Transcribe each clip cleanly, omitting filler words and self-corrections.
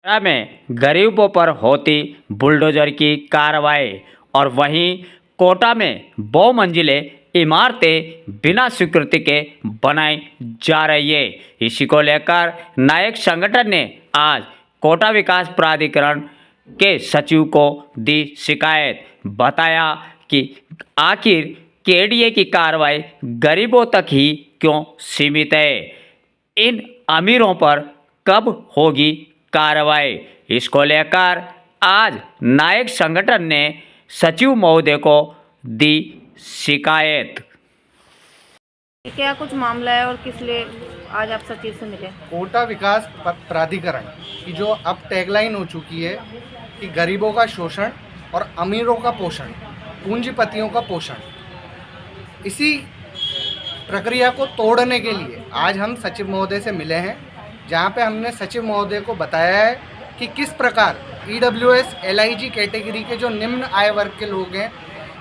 में गरीबों पर होती बुलडोजर की कार्रवाई और वहीं कोटा में बहुमंजिले इमारतें बिना स्वीकृति के बनाई जा रही है। इसी को लेकर नायक संगठन ने आज कोटा विकास प्राधिकरण के सचिव को दी शिकायत। बताया कि आखिर केडीए की कार्रवाई गरीबों तक ही क्यों सीमित है, इन अमीरों पर कब होगी कार्रवाई। इसको लेकर आज नायक संगठन ने सचिव महोदय को दी शिकायत। क्या कुछ मामला है और किस लिए आज आप सचिव से मिले? कोटा विकास प्राधिकरण की जो अब टैगलाइन हो चुकी है कि गरीबों का शोषण और अमीरों का पोषण, पूंजीपतियों का पोषण, इसी प्रक्रिया को तोड़ने के लिए आज हम सचिव महोदय से मिले हैं, जहां पे हमने सचिव महोदय को बताया है कि किस प्रकार ईडब्ल्यूएस LIG कैटेगरी के जो निम्न आय वर्ग के लोग हैं,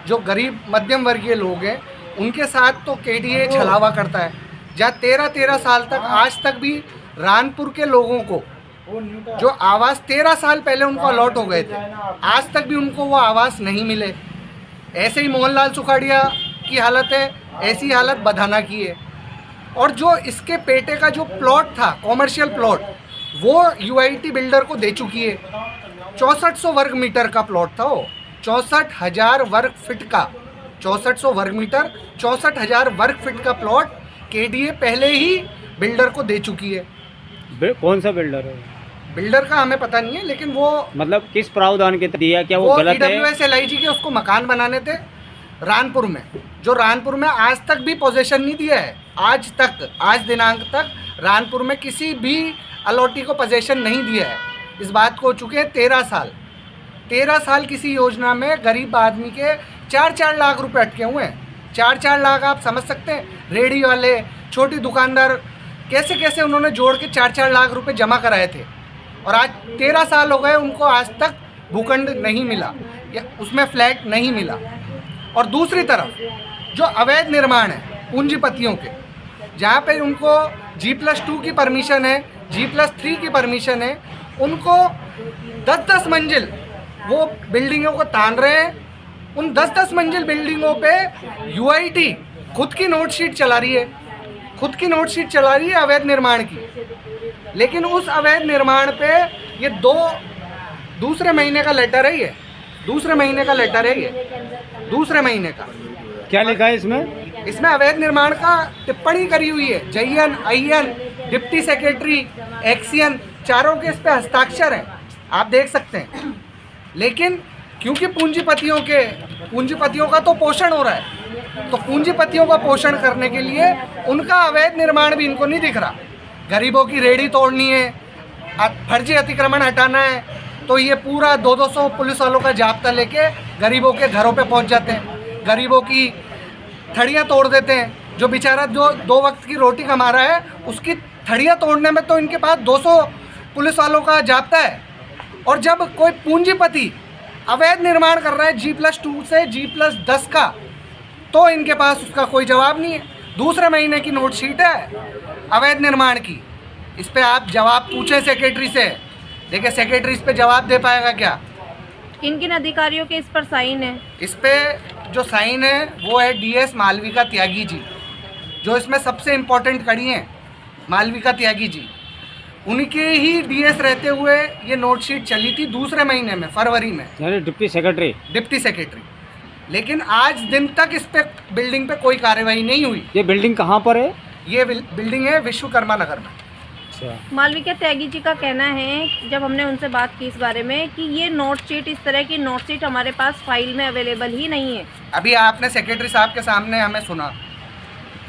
जो गरीब मध्यम वर्गीय लोग हैं, उनके साथ तो केडीए छलावा करता है। जहाँ 13 साल तक आज तक भी रानपुर के लोगों को जो आवास 13 साल पहले उनको अलॉट हो गए थे, आज तक भी उनको वो आवास नहीं मिले। ऐसे ही मोहनलाल सुखाड़िया की हालत है, ऐसी हालत बधाना की है। और जो इसके पेटे का जो प्लॉट था, कॉमर्शियल प्लॉट, वो UIT बिल्डर को दे चुकी है। 6400 वर्ग मीटर का प्लॉट था वो, 64,000 वर्ग फीट का, 6400 वर्ग मीटर, 64,000 वर्ग फीट का प्लॉट केडीए पहले ही बिल्डर को दे चुकी है। कौन सा बिल्डर है? बिल्डर का हमें पता नहीं है, लेकिन वो मतलब किस प्रावधान के तहत दिया, क्या वो गलत है? ईडब्ल्यूएस LIG के उसको मकान बनाने थे रानपुर में, जो रानपुर में आज तक भी पोजेशन नहीं दिया है। आज तक, आज दिनांक तक रानपुर में किसी भी अलॉटी को पोजेशन नहीं दिया है। इस बात को हो चुके हैं 13 साल। 13 साल किसी योजना में गरीब आदमी के 4-4 लाख रुपए अटके हुए हैं। 4-4 लाख आप समझ सकते हैं, रेडी वाले, छोटी दुकानदार, कैसे कैसे उन्होंने जोड़ के 4-4 लाख रुपए जमा कराए थे। और आज 13 साल हो गए, उनको आज तक भूखंड नहीं मिला या उसमें फ्लैट नहीं मिला। और दूसरी तरफ जो अवैध निर्माण है पूंजीपतियों के, जहाँ पे उनको G+2 की परमिशन है, G+3 की परमिशन है, उनको 10-10 मंजिल वो बिल्डिंगों को तान रहे हैं। उन 10-10 मंजिल बिल्डिंगों पे UIT खुद की नोट शीट चला रही है, खुद की नोट शीट चला रही है अवैध निर्माण की। लेकिन उस अवैध निर्माण पे ये दूसरे महीने का लेटर है, ये दूसरे महीने का लेटर है, ये दूसरे महीने का। क्या लिखा है इसमें? इसमें अवैध निर्माण का टिप्पणी करी हुई है। JN, IN, डिप्टी सेक्रेटरी, एक्सियन, चारों के इस पे हस्ताक्षर हैं, आप देख सकते हैं। लेकिन क्योंकि पूंजीपतियों का तो पोषण हो रहा है, तो पूंजीपतियों का पोषण करने के लिए उनका अवैध निर्माण भी इनको नहीं दिख रहा। गरीबों की रेडी तोड़नी है, फर्जी अतिक्रमण हटाना है, तो ये पूरा 200 पुलिस वालों का जाब्ता लेके गरीबों के घरों पे पहुंच जाते हैं, गरीबों की थड़ियाँ तोड़ देते हैं। जो बेचारा जो 2 वक्त की रोटी कमा रहा है, उसकी थड़ियाँ तोड़ने में तो इनके पास 200 पुलिस वालों का जाब्ता है। और जब कोई पूंजीपति अवैध निर्माण कर रहा है G+2 से G+10 का, तो इनके पास उसका कोई जवाब नहीं है। दूसरे महीने की नोट शीट है अवैध निर्माण की। इस पे आप जवाब पूछें सेक्रेटरी से, देखिए सेक्रेटरी इस पे जवाब दे पाएगा क्या। किन किन अधिकारियों के इस पर साइन है? इस पे जो साइन है वो है DS मालविका त्यागी जी, जो इसमें सबसे इम्पोर्टेंट कड़ी हैं, मालविका त्यागी जी। उनके ही DS रहते हुए ये नोट शीट चली थी दूसरे महीने में, फरवरी में, यानी डिप्टी सेक्रेटरी। लेकिन आज दिन तक इस पे बिल्डिंग पे कोई कार्रवाई नहीं हुई। ये बिल्डिंग कहाँ पर है? ये बिल्डिंग है विश्वकर्मा नगर में। मालविका त्यागी जी का कहना है, जब हमने उनसे बात की इस बारे में, कि ये नोट शीट, इस तरह की नोट शीट हमारे पास फाइल में अवेलेबल ही नहीं है। अभी आपने सेक्रेटरी साहब के सामने हमें सुना,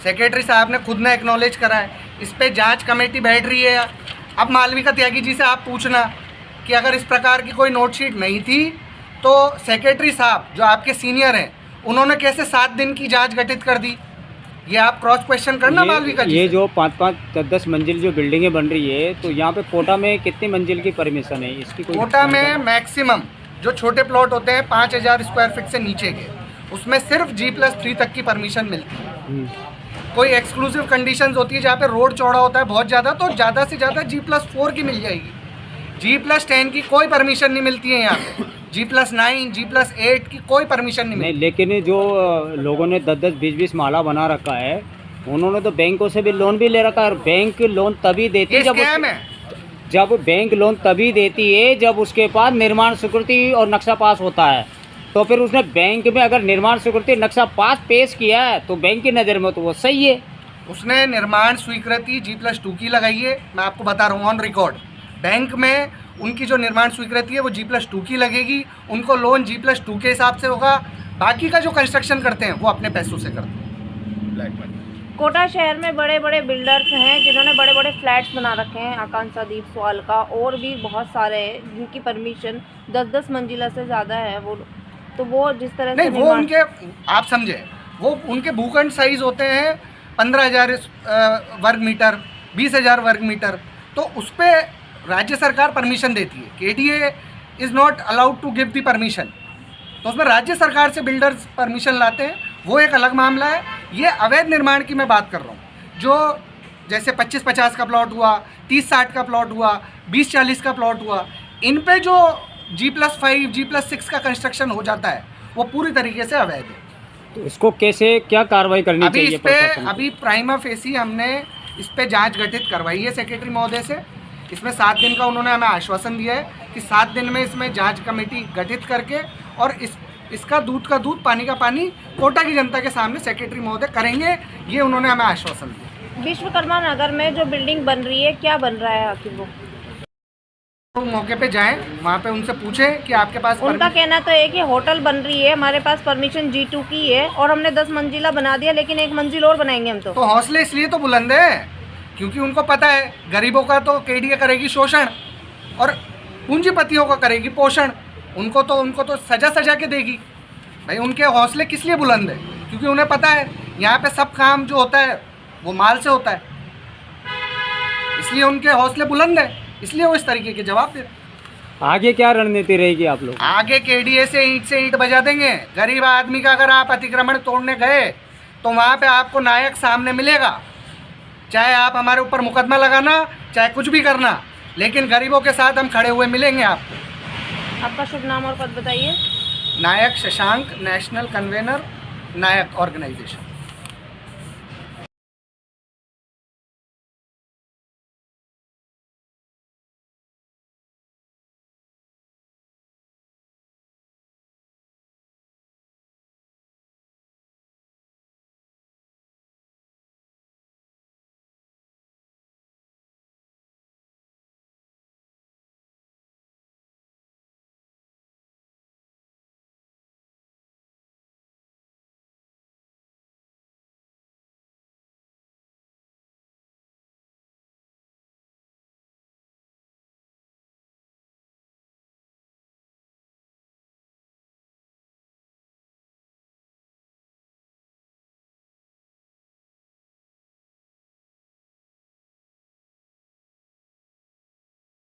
सेक्रेटरी साहब ने खुद ने एक्नॉलेज करा है। इस पे जांच कमेटी बैठ रही है। अब मालविका त्यागी जी से आप पूछना कि अगर इस प्रकार की कोई नोट शीट नहीं थी, तो सेक्रेटरी साहब जो आपके सीनियर हैं, उन्होंने कैसे 7 दिन की जाँच गठित कर दी? ये आप क्रॉस क्वेश्चन करना मालविका जी। ये जो 5-5, 10-10 मंजिल जो बिल्डिंगें बन रही है, तो यहाँ पे कोटा में कितनी मंजिल की परमिशन है इसकी? कोटा में मैक्सिमम जो छोटे प्लॉट होते हैं 5000 स्क्वायर फीट से नीचे के, उसमें सिर्फ G+3 तक की परमिशन मिलती है। कोई एक्सक्लूसिव कंडीशंस होती है जहाँ पे रोड चौड़ा होता है बहुत ज़्यादा, तो ज़्यादा से ज़्यादा G+4 की मिल जाएगी। G+10 की कोई परमिशन नहीं मिलती है यहाँ पे। G+9, G+8 की कोई परमिशन नहीं नहीं, मिलती। लेकिन जो लोगों ने 10-10, 20-20 माला बना रखा है, उन्होंने तो बैंकों से भी लोन भी ले रखा है। और बैंक लोन तभी देती ये है स्कैम है। जब बैंक लोन तभी देती है जब उसके पास निर्माण स्वीकृति और नक्शा पास होता है। तो फिर उसने बैंक में अगर निर्माण स्वीकृति नक्शा पास पेश किया है तो बैंक की नज़र में तो वो सही है। उसने निर्माण स्वीकृति G+2 की लगाई है, मैं आपको बता रहा हूँ ऑन रिकॉर्ड। बैंक में उनकी जो निर्माण स्वीकृति है वो G+2 की लगेगी, उनको लोन G+2 के हिसाब से होगा। बाकी का जो कंस्ट्रक्शन करते हैं वो अपने पैसों से करते हैं, ब्लैक मनी। कोटा शहर में बड़े बड़े बिल्डर्स हैं जिन्होंने बड़े बड़े फ्लैट्स बना रखे हैं, आकांक्षा दीप सवाल का और भी बहुत सारे हैं जिनकी परमिशन 10-10 मंजिला से ज़्यादा है। वो जिस तरह से नहीं, वो उनके, आप समझे, वो उनके भूखंड साइज होते हैं 15,000 वर्ग मीटर, 20,000 वर्ग मीटर। तो उस पर राज्य सरकार परमिशन देती है। KDA is not allowed to give the permission. तो उसमें राज्य सरकार से बिल्डर्स परमिशन लाते हैं, वो एक अलग मामला है। ये अवैध निर्माण की मैं बात कर रहा हूँ, जो जैसे 25-50 का प्लॉट हुआ, 30-60 का प्लॉट हुआ, 20-40 का प्लॉट हुआ, इन पे जो G+5, G+6 का कंस्ट्रक्शन हो जाता है वो पूरी तरीके से अवैध है। तो इसको कैसे क्या कार्रवाई करनी अभी चाहिए इस पे प्रशासन को? अभी प्राइमा फेसी हमने इस पे जांच गठित करवाई है सेक्रेटरी महोदय से। इसमें 7 दिन का उन्होंने हमें आश्वासन दिया है कि 7 दिन में इसमें जांच कमेटी गठित करके और इसका दूध का दूध पानी का पानी कोटा की जनता के सामने सेक्रेटरी महोदय करेंगे, ये उन्होंने हमें आश्वासन दिया। विश्वकर्मा नगर में जो बिल्डिंग बन रही है, क्या बन रहा है आखिर वो? तो मौके पे जाएं, वहाँ पे उनसे पूछें कि आपके पास उनका कहना तो है कि होटल बन रही है, हमारे पास परमिशन G2 की है और हमने 10 मंजिला बना दिया, लेकिन 1 मंजिल और बनाएंगे हम। तो हौसले इसलिए तो बुलंद है क्योंकि उनको पता है गरीबों का तो KDA करेगी शोषण और पूंजीपतियों का करेगी पोषण। उनको तो सजा के देगी। भाई उनके हौसले किस लिए बुलंद है? क्योंकि उन्हें पता है यहाँ पे सब काम जो होता है वो माल से होता है, इसलिए उनके हौसले बुलंद है, इसलिए वो इस तरीके के जवाब दे। आगे क्या रणनीति रहेगी आप लोग? आगे KDA से ईंट बजा देंगे। गरीब आदमी का अगर आप अतिक्रमण तोड़ने गए तो वहाँ पे आपको नायक सामने मिलेगा, चाहे आप हमारे ऊपर मुकदमा लगाना, चाहे कुछ भी करना, लेकिन गरीबों के साथ हम खड़े हुए मिलेंगे आपको। आपका शुभ नाम और पद बताइए। नायक शशांक, नेशनल कन्वेनर, नायक ऑर्गेनाइजेशन।